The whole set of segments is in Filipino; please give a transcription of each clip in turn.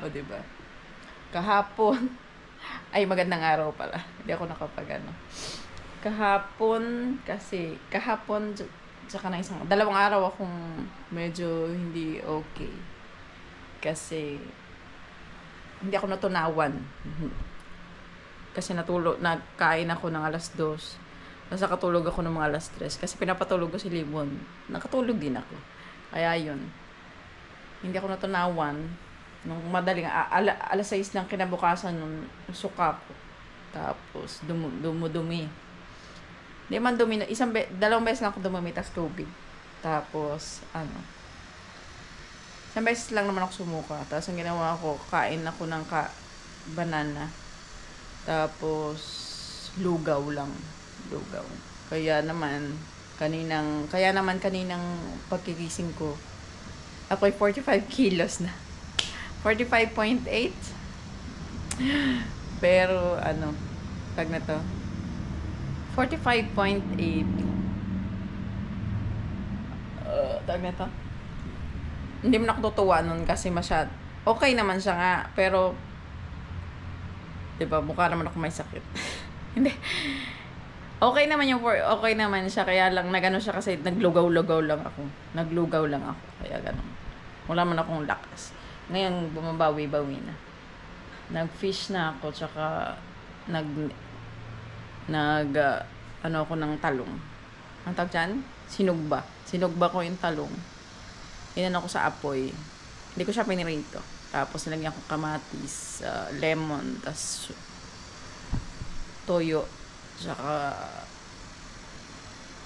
O, diba? Kahapon, ay magandang araw pala. Hindi ako kahapon, tsaka na dalawang araw akong medyo hindi okay. Kasi, hindi ako natunawan. Kasi nagkain ako ng alas 2. Tapos nakatulog ako ng mga alas 3. Kasi pinapatulog ko si Limon. Nakatulog din ako. Kaya yun. Hindi ako natunawan. Nung madaling, alas 6 ng kinabukasan nung suka ko. Tapos, dumudumi. Hindi man dumi. Dalawang beses lang ako dumumi, tas tubig. Tapos, isang beses lang naman ako sumuka. Tapos, ang ginawa ko, kain ako ng banana. Tapos, lugaw. Kaya naman kaninang pagkikising ko, ako'y 45 kilos na. 45.8. Pero, tag na to. 45.8. Tag na to. Hindi mo nakatutuwa nun kasi okay naman siya nga. Pero, diba, mukha naman ako may sakit. Hindi. Okay naman siya. Kaya lang, nagano siya kasi naglugaw lang ako. Kaya ganun. Wala man akong lakas. Ngayon, bumabawi-bawi na. Nag-fish na ako, tsaka ako ng talong. Ang tawag dyan? Sinugba ko yung talong. Inan ako sa apoy. Hindi ko siya pinirito. Tapos nilagyan ko kamatis, lemon, tas toyo, tsaka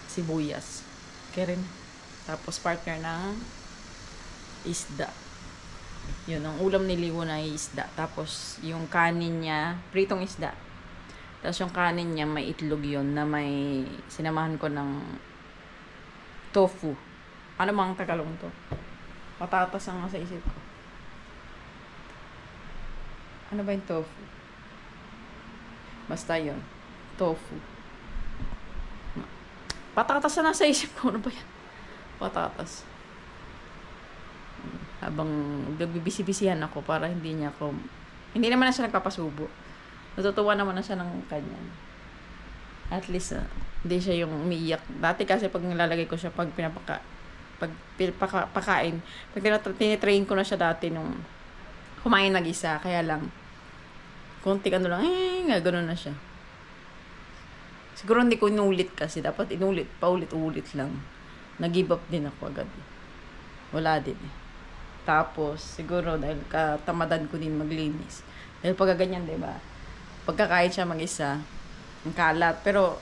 sibuyas. Kaya rin. Tapos partner ng isda. Yun, ang ulam ni Liwon ay isda. Tapos yung kanin niya, pritong isda. Tapos yung kanin niya, may itlog yun na may sinamahan ko ng tofu. Ano bang Tagalog to? Patatas ang nasa isip ko. Ano ba yung tofu? Basta yun. Tofu. Patatas na nasa isip ko. Ano ba yan? Patatas. Habang nagbibisi-bisihan ako para hindi naman na siya nagpapasubo. Natutuwa naman na siya ng kanyan. At least, hindi siya yung umiiyak. Dati kasi pag nilalagay ko siya, pag pakain, pag tinitrain ko na siya dati nung kumain nag-isa, kaya lang, konting gano'n na siya. Siguro hindi ko inulit kasi, dapat paulit-ulit lang. Nag-give up din ako agad. Wala din eh. Tapos, siguro dahil katamadan ko din maglinis. Dahil pagkaganyan, diba? Pagkakain siya mag-isa, ang kalat. Pero,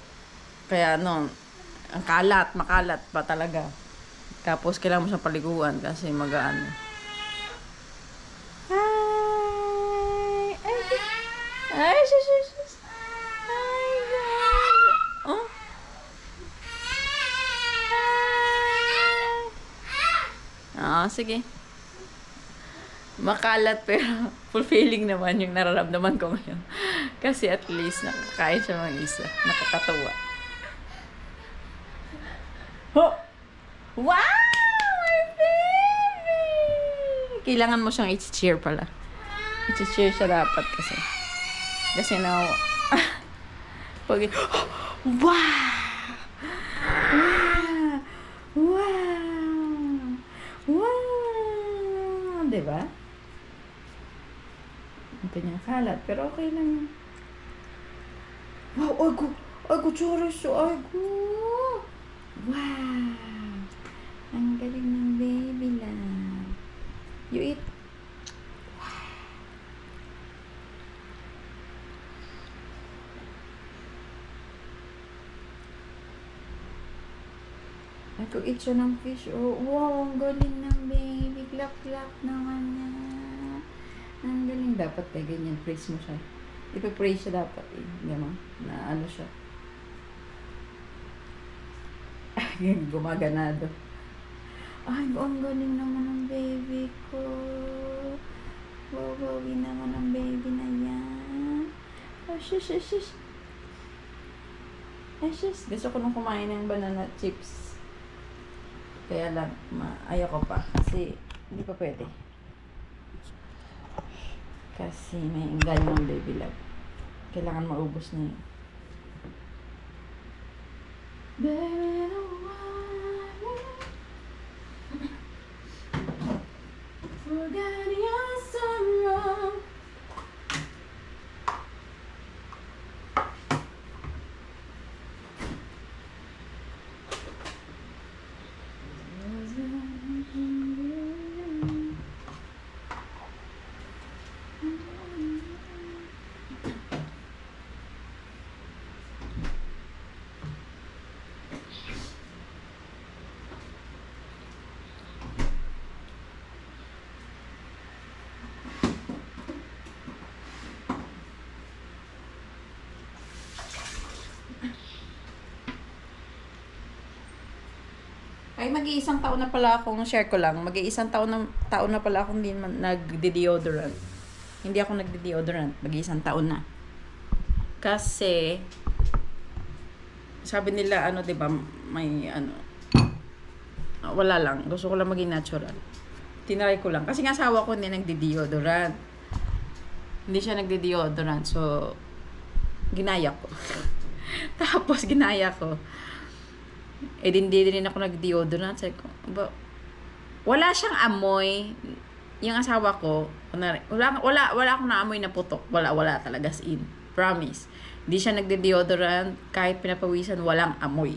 ang makalat pa talaga. Tapos, kailangan mo siyang paliguan kasi magaan. Ay, sus. Ay, God. Oh? Sige. Makalat pero fulfilling naman yung nararamdaman ko ngayon. Kasi at least nakakain siya mag-isa. Nakakatuwa. Oh! Wow! My baby! Kailangan mo siyang i-cheer pala. I-cheer siya dapat kasi. Kasi wow! Diba? Ang kanyang kalat, pero okay lang yun. Wow, ago, chorizo, ago. Wow. Ang galing ng baby lang. You eat. Nag-eat siya ng fish. Oh, wow, ang galing ng baby. Clap naman niya. Ang galing. Dapat ganyan. Praise mo siya. Ipa-praise siya dapat eh. Gano'n. Na ano siya. Gumaganado. Ay, ang galing naman ng baby ko. Wow, naman ang baby na yan. Oh, shush. Gusto ko nung kumain ng banana chips. Kaya lang, ayaw ko pa. Kasi, Hindi pa pwede. Kasi may ganyo ng baby love. Kailangan maubos na yun. Baby, forget your sorrow. Ay, mag-iisang taon na pala akong, share ko lang, mag-iisang taon na pala akong din nagde-deodorant. Hindi ako nagde-deodorant, mag-iisang taon na. Kasi, sabi nila, ano, diba, may, ano, wala lang, gusto ko lang maging natural. Tinry ko lang. Kasi nga asawa ko hindi nagde-deodorant. Hindi siya nagde-deodorant, so, ginaya ko. Tapos, ginaya ko. Eh, hindi din ako nag-deodorant. Sabi ko, wala siyang amoy. Yung asawa ko, wala akong naamoy na putok. Wala talaga, as in. Promise. Hindi siya nagde-deodorant. Kahit pinapawisan, walang amoy.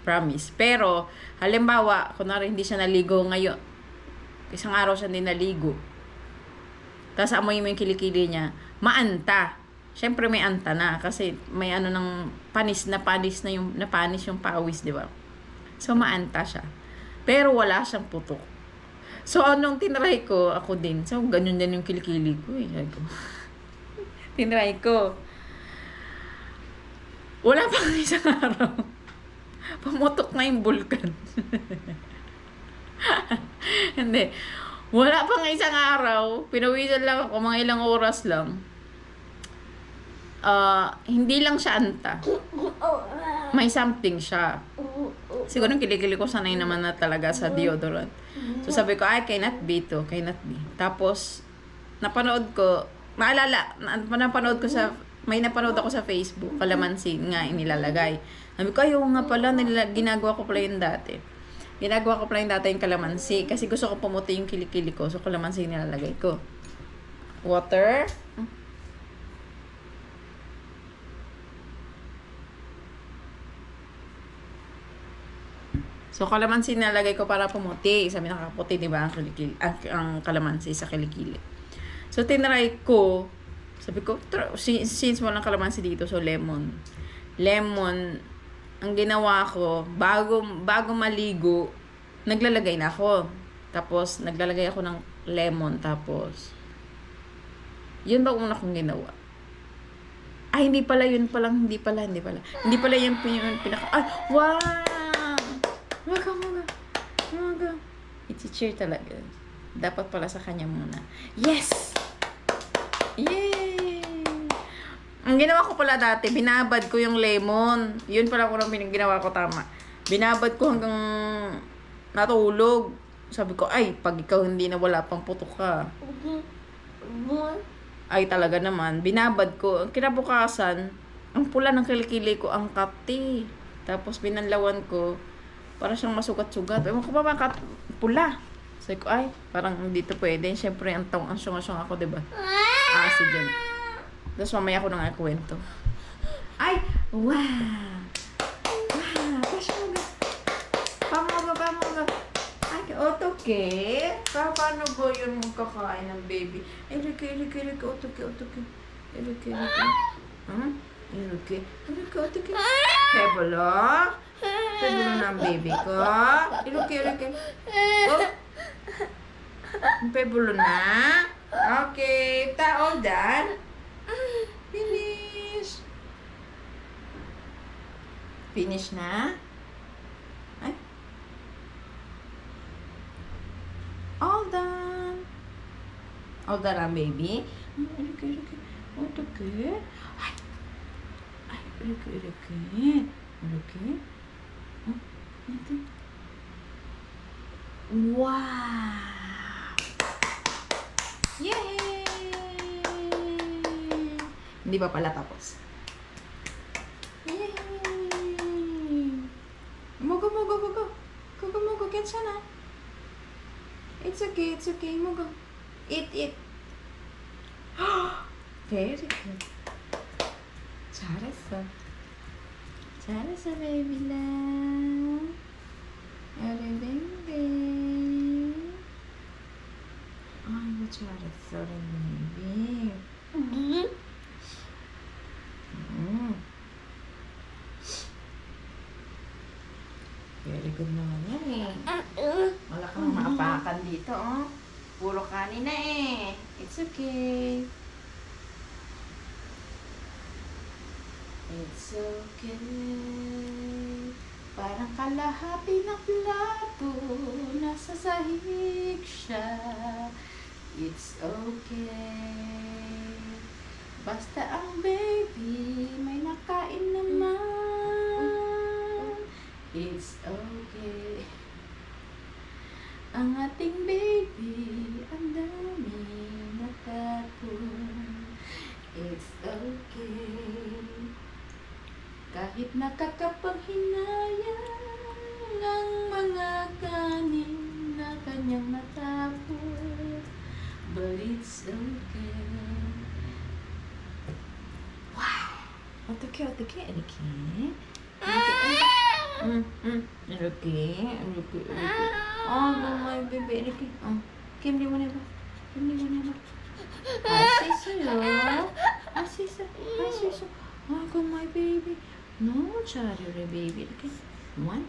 Promise. Pero, halimbawa, kunwari hindi siya naligo ngayon. Isang araw siya hindi naligo. Tapos amoy mo yung kilikili niya. Maanta. Siyempre may anta na. Kasi may ano ng panis na yung pawis, di ba? So, maanta siya. Pero wala siyang putok. So, anong tinry ko, ako din. So, ganyan din yung kilikili ko. Tinry ko. Wala pang isang araw. Pumutok na yung bulkan. Hindi. Wala pang isang araw. Pinawisan lang ako, mga ilang oras lang. Hindi lang siya anta. May something siya. Siguro yung kilikili ko sanay naman na talaga sa deodorant. So sabi ko, ay, cannot be to. Cannot be. Tapos, napanood ko may napanood ako sa Facebook, kalamansi nga inilalagay. Sabi ko, ayaw nga pala, ginagawa ko pala yun dati. Yung kalamansi. Kasi gusto ko pumuti yung kilikili ko. So, kalamansi nilalagay ko. Water. So, kalamansi nalagay ko para pumuti. Sabi nakaputi, di ba, ang kalamansi sa kilikili. So, tinry ko. Sabi ko, since walang kalamansi dito, so lemon. Lemon, ang ginawa ko, bago maligo, naglalagay na ako. Tapos, naglalagay ako ng lemon. Tapos, yun ba una kong ginawa? Ay, hindi pala yung pinaka, ay, wow! Waga. I-cheer talaga. Dapat pala sa kanya muna. Yes! Yay! Ang ginawa ko pala dati, binabad ko yung lemon. Yun pala ko lang ginawa ko tama. Binabad ko hanggang natulog. Sabi ko, ay, pag ikaw hindi na wala pang putok ka. Ay, talaga naman. Binabad ko. Kinabukasan, ang pula ng kilikili ko, ang kati. Tapos binanlawan ko. Para siyang masugat-sugat. Ewan ko ba bakit pula. Sabi ko, ay, parang dito pwede. Siyempre, ang syong-syong ako, diba? Acid yan. Tapos mamaya ko na nga kwento. Ay! Wow! Pamoga. Ay, otoke. Paano ba yun magkakain ng baby? Ay, rike. Otoke. Rike. Pebolo ng baby ko. Iruki. Oh. Pebolo na. Okay. All done. Finish na. Ay. All done. All done ang baby. Iruki. Otoke. Ay, iruki. Wow! Hindi pa pala tapos. Yay! Mogo, mogo, mogo. Mogo, mogo, 괜찮아. It's okay, it's okay, mogo. Eat, eat. Very good. 잘했어. 잘했어, baby love. 우리 baby. 아이고, 잘했어, 우리 baby. Very good naman yan eh. Wala kang maapakan dito, oh. Puro kanin na eh. It's okay. It's okay. Parang kalahati ng plato, nasa sahig siya. It's okay. Basta ang baby may nakain naman. It's okay. Ang ating baby, ang dami natapon. It's okay. Kahit nakakapanghinayang ang mga kanin na kanyang natapon. But it's okay. Wow! 어떡해, 어떡해, 이렇게. 이렇게. my baby, 이렇게. 김리 보내봐. 김리 보내봐. 할 수 있어요. 할 수 있어. 할 수 있어. 아이고, my baby. 너무 잘해, 우리 baby. 이렇게. One.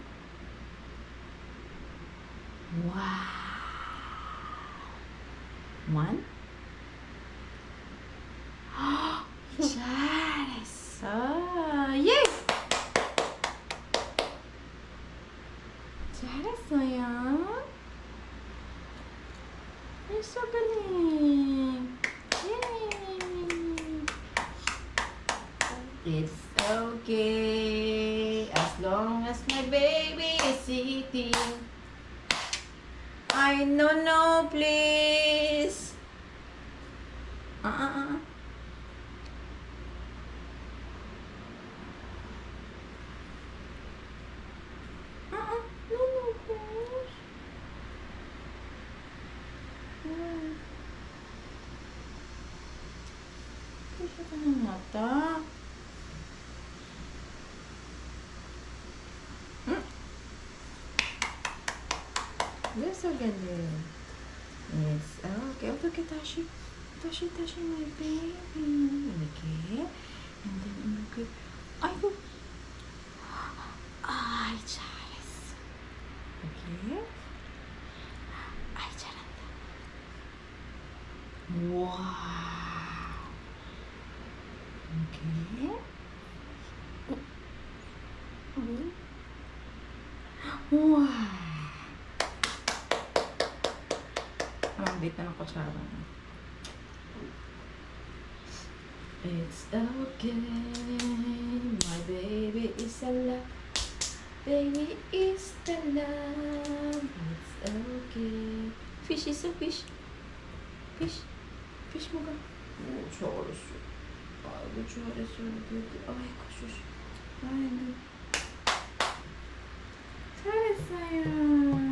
Wow. One. 잘했어. 예! 잘했어요. You're so galing. Yay! It's okay as long as my baby is eating. I no, please. Puso ka ng mata. That's so good. It's okay. Okay, Tashi. Tashi, my baby. Okay. And then, okay. Ay, ay, Charles. Okay. Ay, 잘한다. Wow. Okay. Wow. Bit na ng kutsara. It's okay. My baby is alive. Baby is the love. It's okay. Fish is a fish. Fish. Fish mo ka. Oh, 잘했어. 아이고, 잘했어. 아이고, 슈슈. 아이고. 잘했어요.